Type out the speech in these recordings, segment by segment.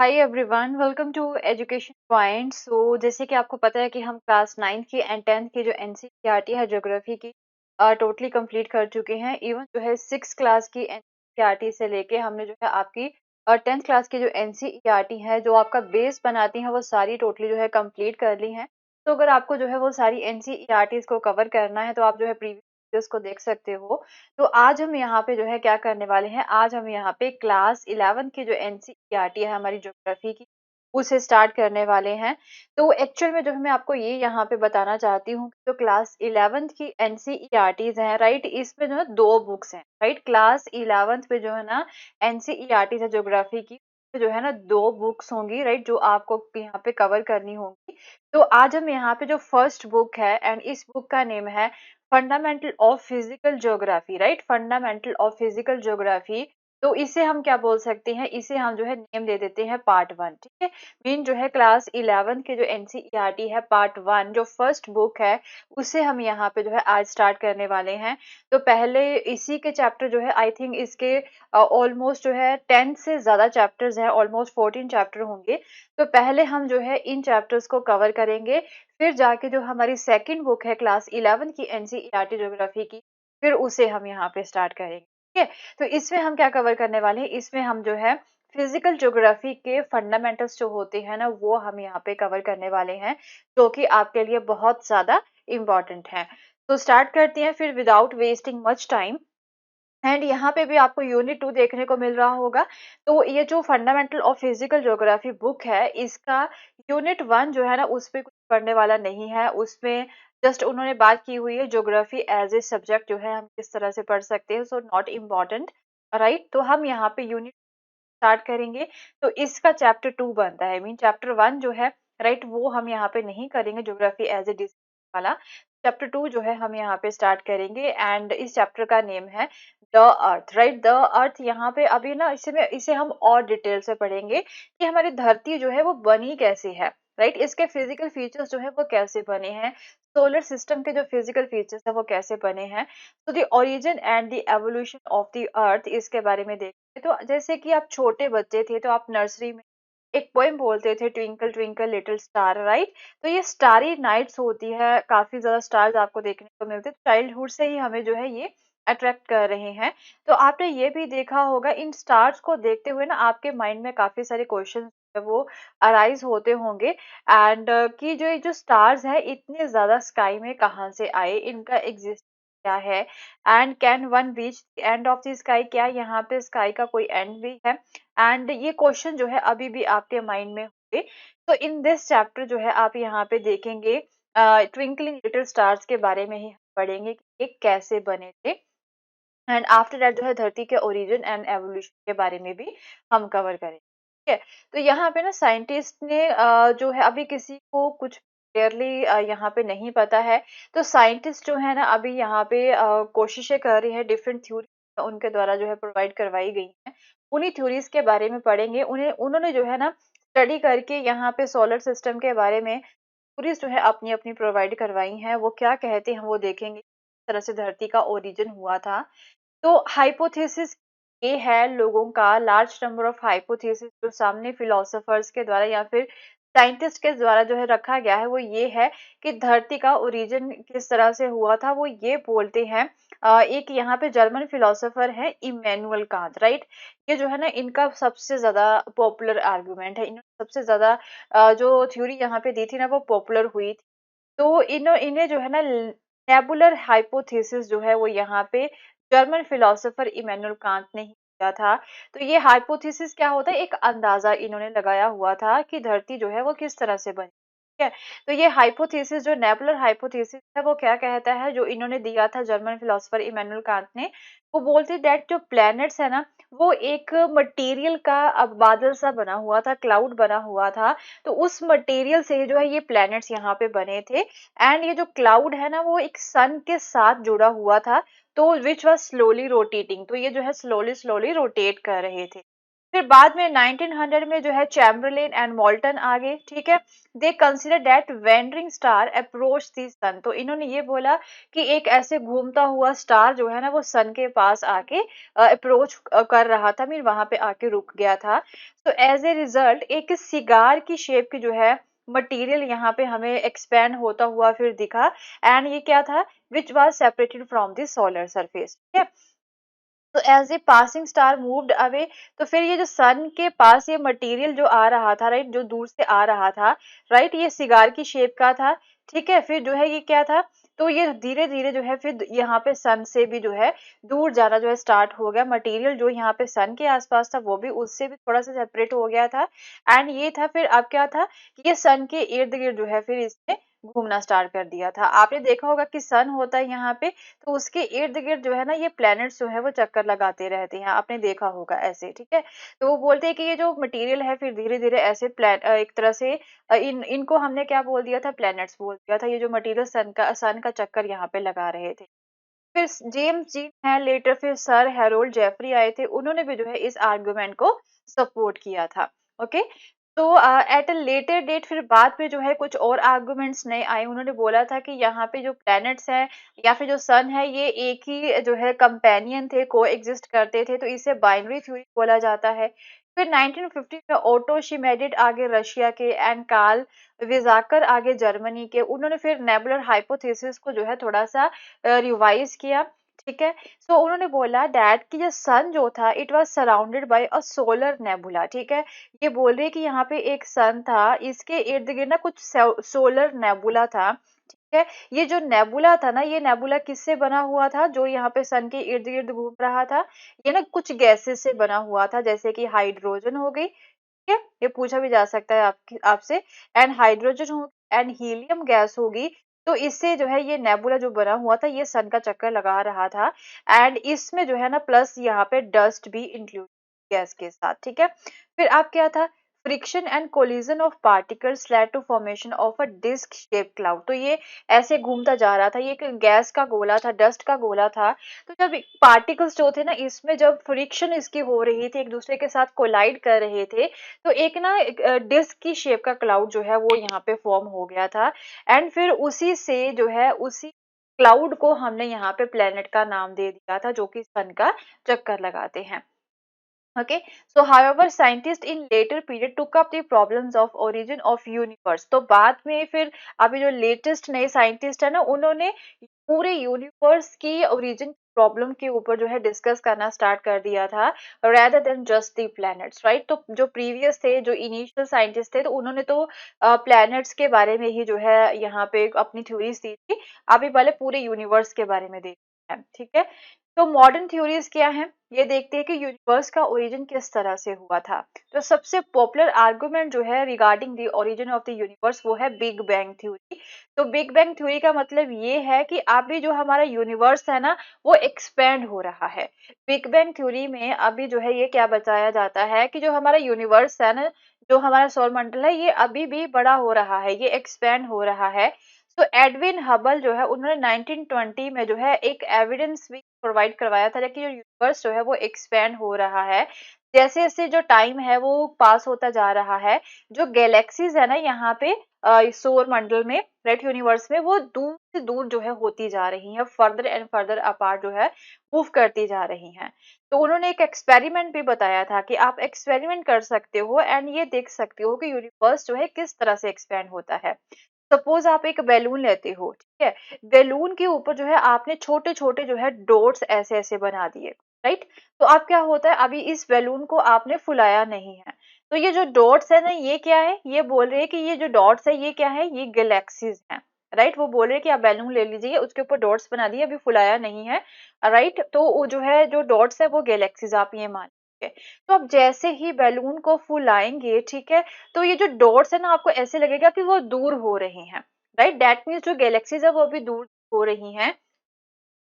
Hi everyone, welcome to education point. जैसे कि आपको पता है कि हम क्लास 9th की एंड 10th की जो एनसीईआरटी है ज्योग्राफी की टोटली कंप्लीट कर चुके हैं। इवन जो है 6 क्लास की एनसीईआरटी से लेके हमने जो है आपकी 10th क्लास की जो एनसीईआरटी है जो आपका बेस बनाती है वो सारी टोटली जो है कंप्लीट कर ली हैं। तो अगर आपको जो है वो सारी एनसीईआरटी को कवर करना है तो आप जो है प्रीवियस वीडियोस को देख सकते हो। तो आज हम यहाँ पे जो है क्या करने वाले हैं, आज हम यहाँ पे क्लास 11 की जो एनसीईआरटी है हमारी ज्योग्राफी की उसे स्टार्ट करने वाले हैं। तो एक्चुअल में जो है मैं आपको ये यहाँ पे बताना चाहती हूँ कि जो क्लास 11th की एनसीईआरटीज हैं, राइट, इसमें जो है दो बुक्स हैं, राइट। क्लास 11th पे जो है ना एनसीईआरटीज है ज्योग्राफी की, जो है ना दो बुक्स होंगी, राइट, जो आपको यहाँ पे कवर करनी होंगी। तो आज हम यहाँ पे जो फर्स्ट बुक है एंड इस बुक का नेम है fundamental of physical geography, right, fundamental of physical geography. तो इसे हम क्या बोल सकते हैं, इसे हम जो है नेम दे देते हैं पार्ट 1, ठीक है। मीन जो है क्लास 11 के जो एनसीईआरटी है पार्ट 1 जो फर्स्ट बुक है उसे हम यहाँ पे जो है आज स्टार्ट करने वाले हैं। तो पहले इसी के चैप्टर जो है आई थिंक इसके ऑलमोस्ट जो है 10 से ज्यादा चैप्टर्स हैं, ऑलमोस्ट 14 चैप्टर होंगे। तो पहले हम जो है इन चैप्टर्स को कवर करेंगे, फिर जाके जो हमारी सेकंड बुक है क्लास 11 की एनसीईआरटी ज्योग्राफी की, फिर उसे हम यहाँ पे स्टार्ट करेंगे, ठीक है। तो इसमें हम क्या कवर करने वाले हैं, इसमें हम जो है फिजिकल ज्योग्राफी के फंडामेंटल्स जो होते हैं ना वो हम यहाँ पे कवर करने वाले हैं, जो कि आपके लिए बहुत ज्यादा इम्पोर्टेंट है। तो स्टार्ट करते हैं फिर without wasting much time. And यहाँ पे भी आपको यूनिट 2 देखने को मिल रहा होगा। तो ये जो fundamental of physical geography book है इसका यूनिट 1 जो है ना उस पे कुछ पढ़ने वाला नहीं है, उसमें जस्ट उन्होंने बात की हुई है ज्योग्राफी एज ए सब्जेक्ट जो है हम किस तरह से पढ़ सकते हैं, सो नॉट इम्पॉर्टेंट, राइट। तो हम यहाँ पे यूनिट स्टार्ट करेंगे। तो इसका चैप्टर 2 बनता है, मीन चैप्टर 1 जो है, राइट, वो हम यहाँ पे नहीं करेंगे ज्योग्राफी एज ए डिसिप्लिन वाला। चैप्टर 2 जो है हम यहाँ पे स्टार्ट करेंगे एंड इस चैप्टर का नेम है the earth, right, the earth. यहाँ पे अभी ना इसे हम और डिटेल से पढ़ेंगे कि हमारी धरती जो है वो बनी कैसे है, राइट, इसके फिजिकल फीचर्स जो है वो कैसे बने हैं, सोलर सिस्टम के जो फिजिकल फीचर्स है वो कैसे बने हैं। तो the origin and the evolution of the earth इसके बारे में देखेंगे। तो जैसे कि आप छोटे बच्चे थे तो आप नर्सरी में एक पोएम बोलते थे, twinkle twinkle little star, right. तो ये स्टारी नाइट्स होती है, काफी ज्यादा स्टार्स आपको देखने को मिलते हैं, चाइल्डहुड से ही हमें जो है ये अट्रैक्ट कर रहे हैं। तो आपने ये भी देखा होगा इन स्टार्स को देखते हुए ना आपके माइंड में काफी सारे क्वेश्चन वो अराइज होते होंगे एंड कि जो ये जो स्टार्स है इतने ज्यादा स्काई में कहाँ से आए, इनका एग्जिस्ट क्या है, and can one reach end of the sky, क्या यहाँ पे स्काई का कोई एंड भी है। एंड ये क्वेश्चन जो है अभी भी आपके माइंड में होंगे। तो इन दिस चैप्टर जो है आप यहाँ पे देखेंगे ट्विंकलिंग लिटिल स्टार्स के बारे में ही पढ़ेंगे कि ये कैसे बने थे। एंड आफ्टर दैट जो है धरती के ओरिजिन एंड एवोल्यूशन के बारे में भी हम कवर करेंगे, ठीक है। तो यहाँ पे ना साइंटिस्ट ने जो है अभी किसी को कुछ क्लियरली यहाँ पे नहीं पता है। तो साइंटिस्ट जो है ना अभी यहाँ पे कोशिशें कर रही है, डिफरेंट थ्योरी उनके द्वारा जो है प्रोवाइड करवाई गई हैं, उन्हीं थ्योरीज के बारे में पढ़ेंगे। उन्हें उन्होंने जो है ना स्टडी करके यहाँ पे सोलर सिस्टम के बारे में थ्योरीज जो है अपनी अपनी प्रोवाइड करवाई हैं, वो क्या कहते हैं वो देखेंगे, किस तरह से धरती का ओरिजिन हुआ था। तो हाइपोथेसिस ये है लोगों का, लार्ज नंबर ऑफ हाइपोथेसिस जो सामने फिलोसोफर्स के द्वारा या फिर साइंटिस्ट के द्वारा जो है रखा गया है वो ये है कि धरती का ओरिजिन किस तरह से हुआ था। वो ये बोलते हैं एक यहाँ पे जर्मन फिलोसोफर है इमैनुअल कांत, राइट। ये जो है ना इनका सबसे ज्यादा पॉपुलर आर्गुमेंट है, इन्होंने सबसे ज्यादा जो थ्योरी यहाँ पे दी थी ना वो पॉपुलर हुई थी। तो इन्हें जो है ना नेबुलर हाइपोथेसिस जो है वो यहाँ पे जर्मन फिलोसोफर इमैनुअल कांत ने ही दिया था। तो ये हाइपोथेसिस क्या होता है, एक अंदाजा इन्होंने लगाया हुआ था कि धरती जो है वो किस तरह से बनी, ठीक है। तो ये हाइपोथेसिस जो नेबुलर हाइपोथेसिस है वो क्या कहता है, जो इन्होंने दिया था जर्मन फिलोसोफर इमैनुअल कांत ने, वो बोलते दैट जो प्लैनेट्स है ना वो एक मटेरियल का अब बादल सा बना हुआ था, क्लाउड बना हुआ था। तो उस मटेरियल से जो है ये प्लैनेट्स यहाँ पे बने थे एंड ये जो क्लाउड है ना वो एक सन के साथ जुड़ा हुआ था, तो विच वाज स्लोली रोटेटिंग, तो ये जो है स्लोली स्लोली रोटेट कर रहे थे। फिर बाद में 1900 में जो है चैम्बरलेन एंड मोल्टन आ गए, ठीक है। They consider that wandering star approach the sun, तो इन्होंने ये बोला कि एक ऐसे घूमता हुआ स्टार जो है ना वो सन के पास आके अप्रोच कर रहा था, मीन वहां पे आके रुक गया था। तो एज ए रिजल्ट एक सिगार की शेप की जो है मटेरियल यहाँ पे हमें एक्सपैंड होता हुआ फिर दिखा, एंड ये क्या था, which was separated from the solar surface, ठीक है। तो as a passing star moved away, तो फिर ये जो सन के पास ये मटेरियल जो आ रहा था, राइट, जो दूर से आ रहा था, राइट, ये सिगार की शेप का था, ठीक है। फिर जो है ये क्या था, तो ये धीरे धीरे जो है फिर यहाँ पे सन से भी जो है दूर जाना जो है स्टार्ट हो गया, मटेरियल जो यहाँ पे सन के आसपास था वो भी उससे भी थोड़ा सा सेपरेट हो गया था। एंड ये था फिर अब क्या था कि ये सन के इर्द गिर्द जो है फिर इसने घूमना स्टार्ट कर दिया था। आपने देखा होगा कि सन होता है यहाँ पे, तो उसके इर्द गिर्द जो है ना ये प्लैनेट्स जो है वो चक्कर लगाते रहते हैं, आपने देखा होगा ऐसे, ठीक है। तो वो बोलते हैं कि ये जो मटेरियल है फिर धीरे धीरे ऐसे एक तरह से इनको हमने क्या बोल दिया था, प्लैनेट्स बोल दिया था, ये जो मटेरियल सन का चक्कर यहाँ पे लगा रहे थे। फिर जेम्स जीन है लेटर, फिर सर हैरोल्ड जेफरी आए थे, उन्होंने भी जो है इस आर्गुमेंट को सपोर्ट किया था। ओके, तो एट अ लेटर डेट फिर बाद में जो है कुछ और आर्गुमेंट्स नए आए, उन्होंने बोला था कि यहाँ पे जो प्लैनेट्स हैं या फिर जो सन है ये एक ही जो है कंपेनियन थे, को एग्जिस्ट करते थे, तो इसे बाइनरी थ्योरी बोला जाता है। फिर 1950 में ओटो शिमेडिड आगे रशिया के, एंड कार्ल विजाकर आगे जर्मनी के, उन्होंने फिर नेबुलर हाइपोथेसिस को जो है थोड़ा सा रिवाइज किया, ठीक है। सो उन्होंने बोला डैट कि जो सन जो था it was surrounded by a solar nebula, ठीक है। ये बोल रहे हैं कि यहाँ पे एक सन था, इसके इर्द गिर्द ना कुछ सोलर नेबुला था, ठीक है। ये जो नेबुला था ना, ये नेबुला किससे बना हुआ था, जो यहाँ पे सन के इर्द गिर्द घूम रहा था, ये ना कुछ गैसेस से बना हुआ था, जैसे कि हाइड्रोजन हो गई, ठीक है, ये पूछा भी जा सकता है आपकी आपसे, एंड हाइड्रोजन हो एंड हीलियम गैस होगी। तो इससे जो है ये नेबुला जो बना हुआ था ये सन का चक्कर लगा रहा था, एंड इसमें जो है ना प्लस यहाँ पे डस्ट भी इंक्लूड गैस के साथ, ठीक है। फिर आप क्या था, friction and collision of particles led to formation of a disc shape cloud, तो ये ऐसे घूमता जा रहा था, ये एक गैस का गोला था, डस्ट का गोला था। तो जब पार्टिकल्स जो थे ना इसमें जब फ्रिक्शन इसकी हो रही थी, एक दूसरे के साथ कोलाइड कर रहे थे, तो एक ना डिस्क की शेप का क्लाउड जो है वो यहाँ पे फॉर्म हो गया था। एंड फिर उसी से जो है उसी क्लाउड को हमने यहाँ पे प्लेनेट का नाम दे दिया था, जो कि सन का चक्कर लगाते हैं। Okay, so however scientists in later period took up the problems of origin of universe, तो बाद में फिर अभी जो लेटेस्ट नए साइंटिस्ट है ना उन्होंने पूरे यूनिवर्स की ओरिजिन प्रॉब्लम के ऊपर जो है डिस्कस करना स्टार्ट कर दिया था, rather than just the planets, right। तो जो प्रीवियस थे, जो इनिशियल साइंटिस्ट थे, तो उन्होंने तो प्लैनेट्स के बारे में ही जो है यहाँ पे अपनी थ्योरीज दी थी, अभी वाले पूरे यूनिवर्स के बारे में देखते हैं, ठीक है। तो मॉडर्न थ्योरीज क्या है, ये देखते हैं कि यूनिवर्स का ओरिजिन किस तरह से हुआ था। तो सबसे पॉपुलर आर्गुमेंट जो है regarding the origin of the universe वो है बिग बैंग थ्योरी। तो बिग बैंग थ्योरी का मतलब ये है कि अभी जो हमारा यूनिवर्स है ना वो एक्सपेंड हो रहा है। बिग बैंग थ्योरी में अभी जो है ये क्या बताया जाता है कि जो हमारा यूनिवर्स है ना, जो हमारा सौर मंडल है, ये अभी भी बड़ा हो रहा है, ये एक्सपेंड हो रहा है। तो एडविन हबल जो है उन्होंने 1920 में जो है एक एविडेंस भी प्रोवाइड करवाया था कि जो यूनिवर्स जो है वो एक्सपेंड हो रहा है, जैसे जैसे जो टाइम है वो पास होता जा रहा है, जो गैलेक्सीज है ना यहाँ पे सौर मंडल में, रेड यूनिवर्स में, वो दूर से दूर जो है होती जा रही है, फर्दर एंड फर्दर अपार्ट जो है मूव करती जा रही हैं। तो उन्होंने एक एक्सपेरिमेंट भी बताया था कि आप एक्सपेरिमेंट कर सकते हो एंड ये देख सकते हो कि यूनिवर्स जो है किस तरह से एक्सपेंड होता है। सपोज आप एक बैलून लेते हो, ठीक है, बैलून के ऊपर जो है आपने छोटे छोटे जो है डॉट्स ऐसे ऐसे बना दिए, राइट। तो अब क्या होता है, अभी इस बैलून को आपने फुलाया नहीं है, तो ये जो डॉट्स है ना ये क्या है, ये बोल रहे हैं कि ये जो डॉट्स है ये क्या है, ये गैलेक्सीज हैं, राइट। वो बोल रहे हैं कि आप बैलून ले लीजिए, उसके ऊपर डॉट्स बना दिए, अभी फुलाया नहीं है, राइट। तो वो जो है जो डॉट्स है वो गैलेक्सीज आप ये मान लीजिए। तो अब जैसे ही बैलून को फुलाएंगे, ठीक है, तो ये जो डॉट्स है ना आपको ऐसे लगेगा कि वो दूर हो रहे हैं, राइट। दैट मीन्स जो गैलेक्सीज है वो अभी दूर हो रही हैं,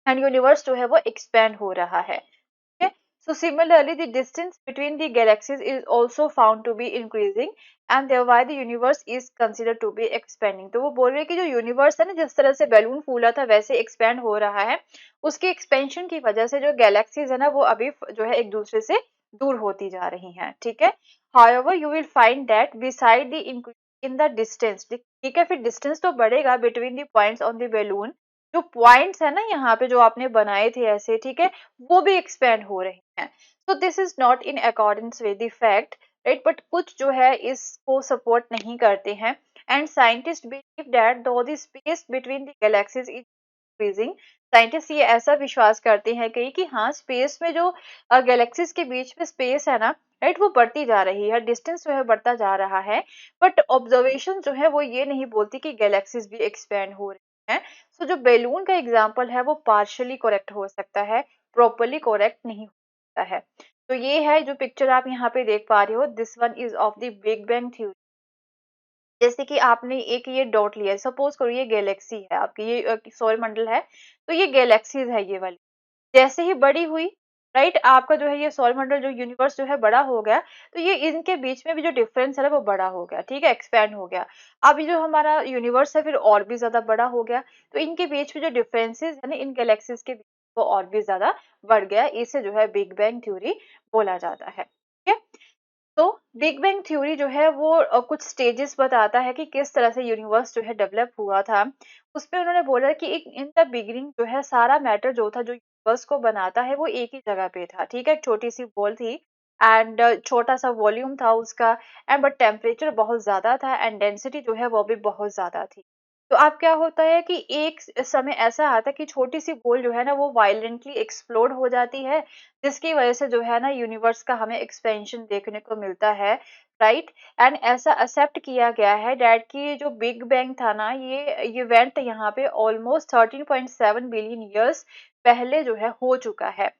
एंड यूनिवर्स जो है वो एक्सपेंड हो रहा है, ठीक है। So similarly the distance between the galaxies is also found to be increasing, and thereby the universe is considered to be expanding. तो वो बोल रहे हैं कि जो यूनिवर्स है ना जिस तरह से बैलून फूला था वैसे एक्सपेंड हो रहा है, उसके एक्सपेंशन की वजह से जो गैलेक्सीज है ना वो अभी जो है एक दूसरे से दूर होती जा रही हैं, ठीक है। However, you will find that beside the increase in the distance, ठीक है, फिर डिस्टेंस तो बढ़ेगा between the points on the balloon, जो पॉइंट्स है ना यहाँ पे जो आपने बनाए थे ऐसे, ठीक है, वो भी एक्सपेंड हो रहे हैं। So this is not in accordance with the fact, right, but कुछ जो है इसको सपोर्ट नहीं करते हैं। एंड साइंटिस्ट बिलीव दैट दो the space between the galaxies is increasing, scientist ये ऐसा विश्वास करते हैं कि हाँ स्पेस में जो गैलेक्सीज के बीच में स्पेस है ना, राइट, वो बढ़ती जा रही है, डिस्टेंस जो है बढ़ता जा रहा है। बट ऑब्जर्वेशन जो है वो ये नहीं बोलती कि गैलेक्सीज भी एक्सपेंड हो रही हैं। सो जो बैलून का एग्जांपल है वो पार्शियली करेक्ट हो सकता है, प्रॉपरली करेक्ट नहीं हो सकता है। तो ये है जो पिक्चर आप यहाँ पे देख पा रहे हो, this one is of the big bang theory. जैसे कि आपने एक ये डॉट लिया है, सपोज करो ये गैलेक्सी है आपकी, ये सौर मंडल है, तो ये गैलेक्सीज है ये वाली। जैसे ही बड़ी हुई, राइट, आपका जो है ये सौर मंडल जो यूनिवर्स जो है बड़ा हो गया, तो ये इनके बीच में भी जो डिफरेंस है ना वो बड़ा हो गया, ठीक है, एक्सपेंड हो गया। अब ये जो हमारा यूनिवर्स है फिर और भी ज्यादा बड़ा हो गया, तो इनके बीच में जो डिफरेंसेस है ना इन गैलेक्सीज के बीच, वो और भी ज्यादा बढ़ गया। इसे जो है बिग बैंग थ्योरी बोला जाता है, ठीक है। तो बिग बैंग थ्योरी जो है वो कुछ स्टेजेस बताता है कि किस तरह से यूनिवर्स जो है डेवलप हुआ था। उसमें उन्होंने बोला कि एक इन द बिगिनिंग जो है सारा मैटर जो था जो यूनिवर्स को बनाता है वो एक ही जगह पे था, ठीक है, एक छोटी सी बॉल थी एंड छोटा सा वॉल्यूम था उसका, एंड बट टेम्परेचर बहुत ज्यादा था एंड डेंसिटी जो है वो भी बहुत ज्यादा थी। तो अब क्या होता है कि एक समय ऐसा आता है कि छोटी सी बॉल जो है ना वो वायलेंटली एक्सप्लोड हो जाती है, जिसकी वजह से जो है ना यूनिवर्स का हमें एक्सपेंशन देखने को मिलता है, राइट। एंड ऐसा एक्सेप्ट किया गया है डैट कि जो बिग बैंग था ना ये इवेंट यहाँ पे ऑलमोस्ट 13.7 बिलियन ईयर्स पहले जो है हो चुका है।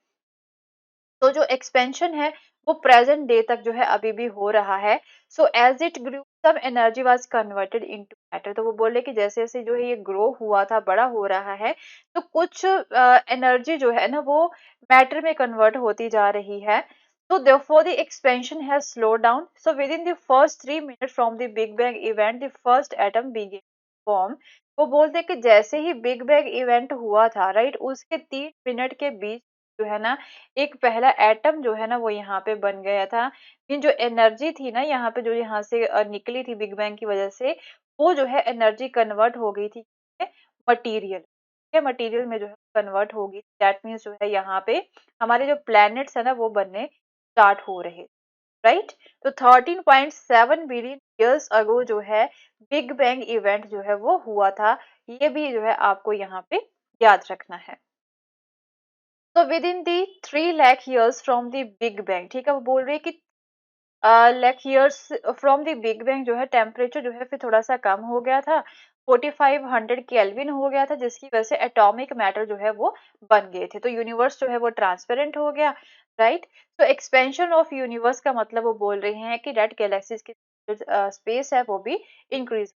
तो जो एक्सपेंशन है वो प्रेजेंट डे तक जो है अभी भी हो रहा है। So as it grew some energy was converted into matter, तो वो बोले कि जैसे जैसे जो है ये ग्रो हुआ था, बड़ा हो रहा है, तो कुछ एनर्जी जो है ना वो मैटर में कन्वर्ट होती जा रही है। So therefore the expansion has slowed down. So within the first 3 minutes from the Big Bang event, the first atom began to form. वो बोलते हैं कि जैसे ही बिग बैंग इवेंट हुआ था, राइट, उसके 3 मिनट के बीच जो है ना एक पहला एटम जो है ना वो यहाँ पे बन गया था। ये जो एनर्जी थी ना यहाँ पे जो यहाँ से निकली थी बिग बैंग की वजह से, वो जो है एनर्जी कन्वर्ट हो गई थी मटीरियल, ठीक है, मटीरियल में जो है कन्वर्ट होगी। दैट मीन्स जो है यहाँ पे हमारे जो प्लैनेट्स है ना वो बनने स्टार्ट हो रहे, राइट। तो 13.7 बिलियन ईयर्स अगो जो है बिग बैंग इवेंट जो है वो हुआ था। ये भी जो है आपको यहाँ पे याद रखना है। तो with in the 3 lakh years from the big bang, ठीक है, वो बोल रही है कि lakh years from the big bang जो है टेम्परेचर जो है फिर थोड़ा सा कम हो गया था, 4500 केल्विन हो गया था, जिसकी वजह से एटॉमिक मैटर जो है वो बन गए थे, तो यूनिवर्स जो है वो ट्रांसपेरेंट हो गया, राइट। तो एक्सपेंशन ऑफ यूनिवर्स का मतलब वो बोल रहे हैं कि डेट गैलेक्सीज की स्पेस है वो भी इंक्रीज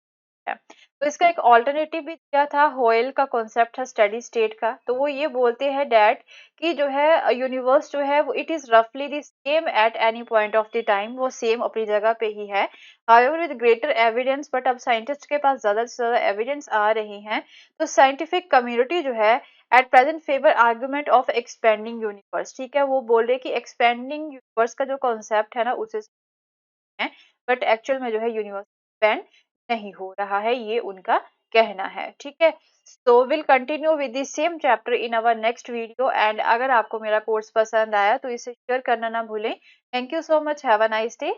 है। तो इसका एक ऑल्टरनेटिव भी दिया था, होयल का कॉन्सेप्ट है स्टेडी स्टेट का, तो वो ये बोलते हैं डैट कि जो है यूनिवर्स जो है वो इट इज रफली the same at any point of the time, वो सेम अपनी जगह पे ही है। However with greater evidence, but अब साइंटिस्ट के पास ज्यादा से ज्यादा एविडेंस आ रही हैं, तो साइंटिफिक कम्युनिटी जो है at present favour argument of expanding universe, ठीक है, वो बोल रहे कि एक्सपेंडिंग यूनिवर्स का जो कॉन्सेप्ट है ना उसे है, बट एक्चुअल में जो है यूनिवर्स एक्सपेंड नहीं हो रहा है, ये उनका कहना है, ठीक है। So will continue with the same chapter in our next video, and अगर आपको मेरा कोर्स पसंद आया तो इसे शेयर करना ना भूलें। Thank you so much, have a nice day.